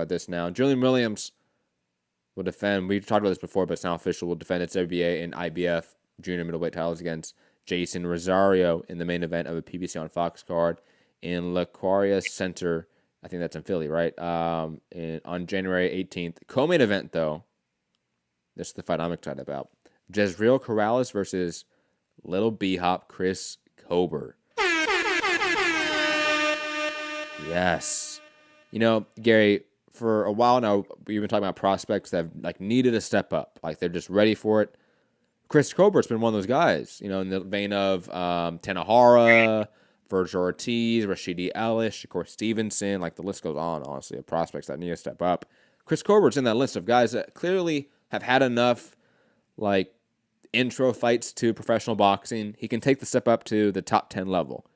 about this now. Julian Williams will defend. We talked about this before, but it's now official. Will defend its WBA and IBF junior middleweight titles against Jeison Rosario in the main event of a PBC on Fox card in La Quarria Center. I think that's in Philly, right? On January 18th. Co-main event, though. This is the fight I'm excited about. Jezreel Corrales versus Little B-Hop Chris Colbert. Yes. You know, Gary, for a while now, we've been talking about prospects that have needed a step up. Like, they're just ready for it. Chris Colbert's been one of those guys, you know, in the vein of Tanahara, Virgil Ortiz, Rashidi Ellis, Shakur Stevenson. Like, the list goes on, honestly, of prospects that need to step up. Chris Colbert's in that list of guys that clearly have had enough, intro fights to professional boxing. He can take the step up to the top 10 level.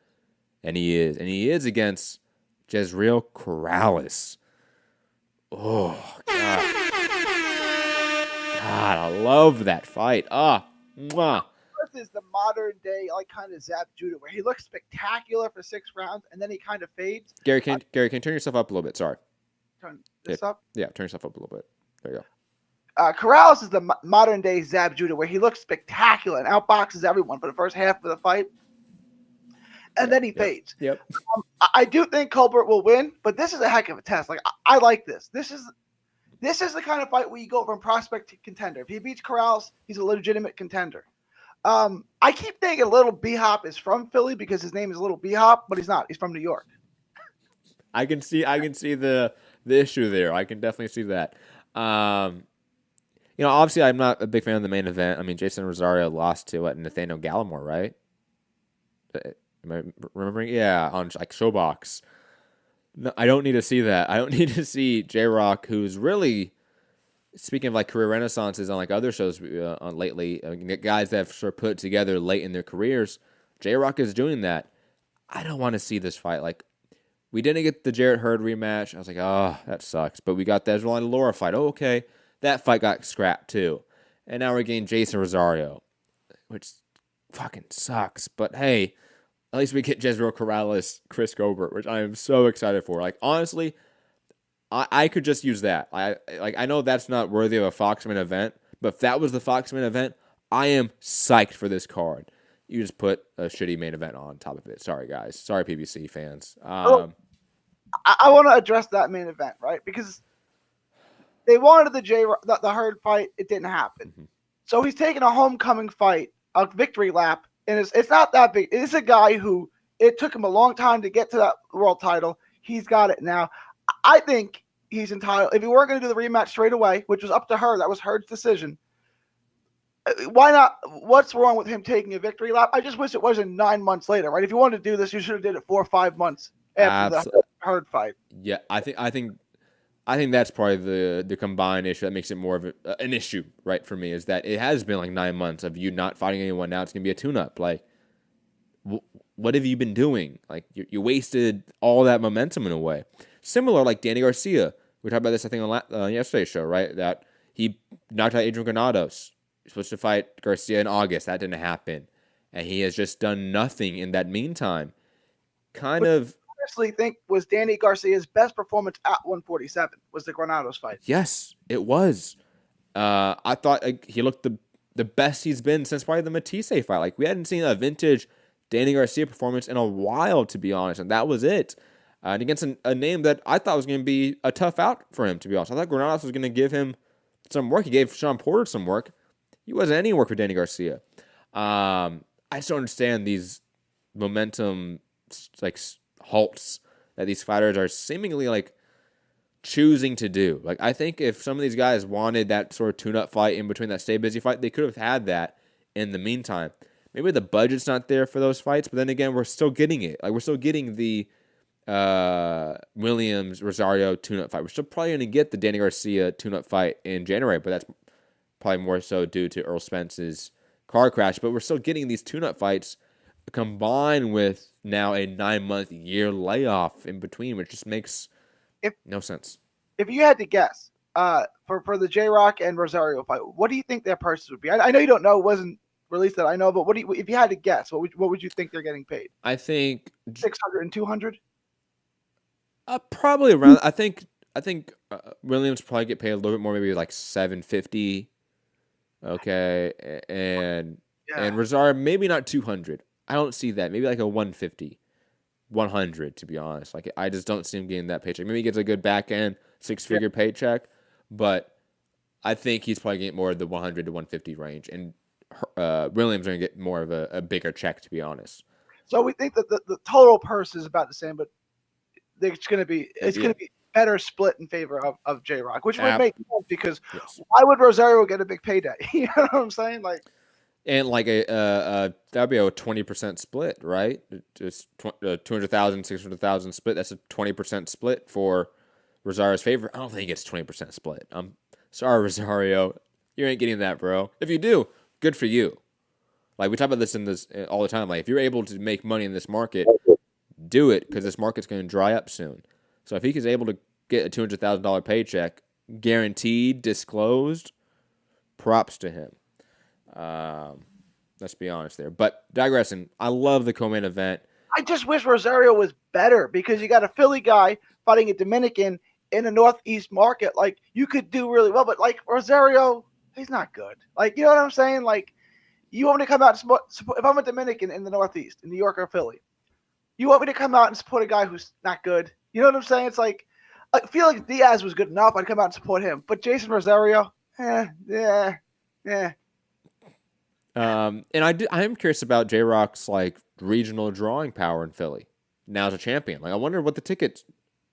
And he is. And he is against Jezreel Corrales. Oh, God. God, I love that fight. Mwah. This is the modern day, kind of Zab Judah, where he looks spectacular for 6 rounds, and then he kind of fades. Gary, can you turn yourself up a little bit? Sorry. Turn this up? Yeah, turn yourself up a little bit. There you go. Corrales is the modern day Zab Judah, where he looks spectacular and outboxes everyone for the first half of the fight, and then he fades. Yep. I do think Colbert will win, but this is a heck of a test. I like this. This is the kind of fight where you go from prospect to contender. If he beats Corrales, he's a legitimate contender. I keep thinking Little B-Hop is from Philly because his name is Little B-Hop, but he's not. He's from New York. I can see the issue there. I can definitely see that. Obviously, I'm not a big fan of the main event. I mean, Jeison Rosario lost to Nathaniel Gallimore, right? Am I remembering? Yeah, on Showbox. No, I don't need to see that. I don't need to see J-Rock, who's really, speaking of career renaissances on other shows on lately, guys that have sort of put it together late in their careers. J-Rock is doing that. I don't want to see this fight. We didn't get the Jarrett Hurd rematch. I was like, oh, that sucks. But we got the Ezra and Laura fight. Oh, okay. That fight got scrapped too. And now we're getting Jeison Rosario, which fucking sucks. But hey, at least we get Jezreel Corrales, Chris Colbert, which I am so excited for. Honestly, I could just use that. I know that's not worthy of a Foxman event, but if that was the Foxman event, I am psyched for this card. You just put a shitty main event on top of it. Sorry, guys. Sorry, PBC fans. I want to address that main event, right? Because they wanted the Hurd fight. It didn't happen. Mm-hmm. So he's taking a homecoming fight, a victory lap, and it's not that big. It's a guy who it took him a long time to get to that world title. He's got it now. I think he's entitled. If he weren't going to do the rematch straight away, which was up to her, that was Hurd's decision. Why not? What's wrong with him taking a victory lap? I just wish it wasn't 9 months later, right? If you wanted to do this, you should have did it 4 or 5 months after the Hurd fight. Yeah, I think that's probably the combined issue that makes it more of an issue, right, for me, is that it has been 9 months of you not fighting anyone. Now it's going to be a tune-up. What have you been doing? You wasted all that momentum in a way. Similar, Danny Garcia. We talked about this, I think, on yesterday's show, right, that he knocked out Adrian Granados. He was supposed to fight Garcia in August. That didn't happen. And he has just done nothing in that meantime. I honestly think was Danny Garcia's best performance at 147 was the Granados fight. Yes, it was. I thought he looked the best he's been since probably the Matisse fight. We hadn't seen a vintage Danny Garcia performance in a while, to be honest, and that was it. And against a name that I thought was going to be a tough out for him, to be honest. I thought Granados was going to give him some work. He gave Sean Porter some work. He wasn't any work for Danny Garcia. I just don't understand these momentum halts that these fighters are seemingly choosing to do. I think if some of these guys wanted that sort of tune-up fight in between that stay busy fight, they could have had that in the meantime. Maybe the budget's not there for those fights, but then again, we're still getting it. We're still getting the Williams Rosario tune-up fight. We're still probably going to get the Danny Garcia tune-up fight in January, but that's probably more so due to Earl Spence's car crash. But we're still getting these tune-up fights combined with now a 9-month year layoff in between, which just makes no sense. If you had to guess for the J-Rock and Rosario fight, what do you think their purses would be? I know you don't know. It wasn't released that I know, but if you had to guess, what would you think they're getting paid? I think 600 and 200. Probably around. I think Williams probably get paid a little bit more, maybe like 750. Okay, and Yeah. Rosario maybe not 200. I don't see that. Maybe like a 150, 100 to be honest. Like I just don't see him getting that paycheck. Maybe he gets a good back end Yeah. six-figure paycheck, but I think he's probably getting more of the 100 to 150 range, and Williams are gonna get more of a bigger check to be honest. So we think that the total purse is about the same, but it's going to be Yeah. better split in favor of J Rock, which would App. make sense because Yes. why would Rosario get a big payday? You know what I'm saying? Like, And like that'd be a 20% split, right? Just 200,000, 600,000 split. That's a 20% split for Rosario's favor. I don't think it's 20% split. I'm sorry, Rosario, you ain't getting that, bro. If you do, good for you. Like we talk about this in this all the time. Like if you're able to make money in this market, do it because this market's going to dry up soon. So if he is able to get a $200,000 paycheck, guaranteed, disclosed, props to him. Let's be honest there. But digressing, I love the co-main event. I just wish Rosario was better because you got a Philly guy fighting a Dominican in a Northeast market. Like, you could do really well, but like Rosario, he's not good. Like, you know what I'm saying? Like, you want me to come out and support if I'm a Dominican in the Northeast, in New York or Philly, you want me to come out and support a guy who's not good? You know what I'm saying? It's like, I feel like Diaz was good enough. I'd come out and support him. But Jeison Rosario, yeah. And I am curious about J Rock's like regional drawing power in Philly now as a champion. Like I wonder what the tickets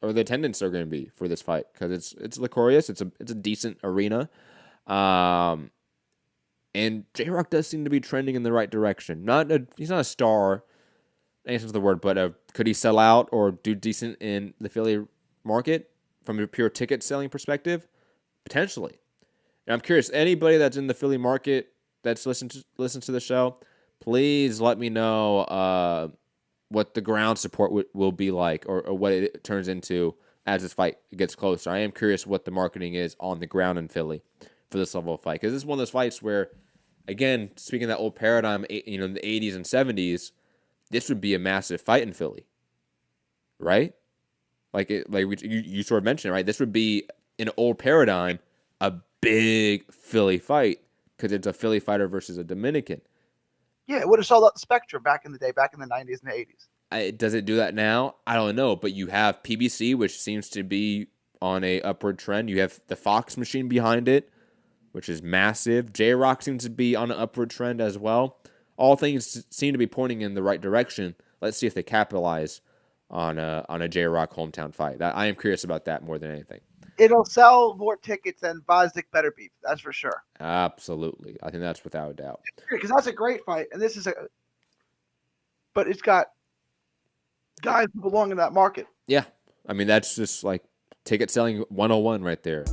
or the attendance are going to be for this fight because it's Licorious. It's a decent arena. And J Rock does seem to be trending in the right direction. He's not a star, in any sense of the word, but could he sell out or do decent in the Philly market from a pure ticket selling perspective? Potentially. And I'm curious, anybody that's in the Philly market that's listens to the show, please let me know what the ground support will be like or what it turns into as this fight gets closer. I am curious what the marketing is on the ground in Philly for this level of fight because this is one of those fights where, again, speaking of that old paradigm, in the 80s and 70s, this would be a massive fight in Philly, right? You sort of mentioned it, right? This would be an old paradigm, a big Philly fight because it's a Philly fighter versus a Dominican. Yeah, it would have sold out the Spectrum back in the day, back in the 90s and the 80s. Does it do that now? I don't know, but you have PBC, which seems to be on a upward trend. You have the Fox machine behind it, which is massive. J-Rock seems to be on an upward trend as well. All things seem to be pointing in the right direction. Let's see if they capitalize on a J-Rock hometown fight. I am curious about that more than anything. It'll sell more tickets than Bosnick Better Beef, that's for sure. Absolutely. I think that's without a doubt. Because that's a great fight, and but it's got guys who belong in that market. Yeah. I mean, that's just like ticket selling 101 right there.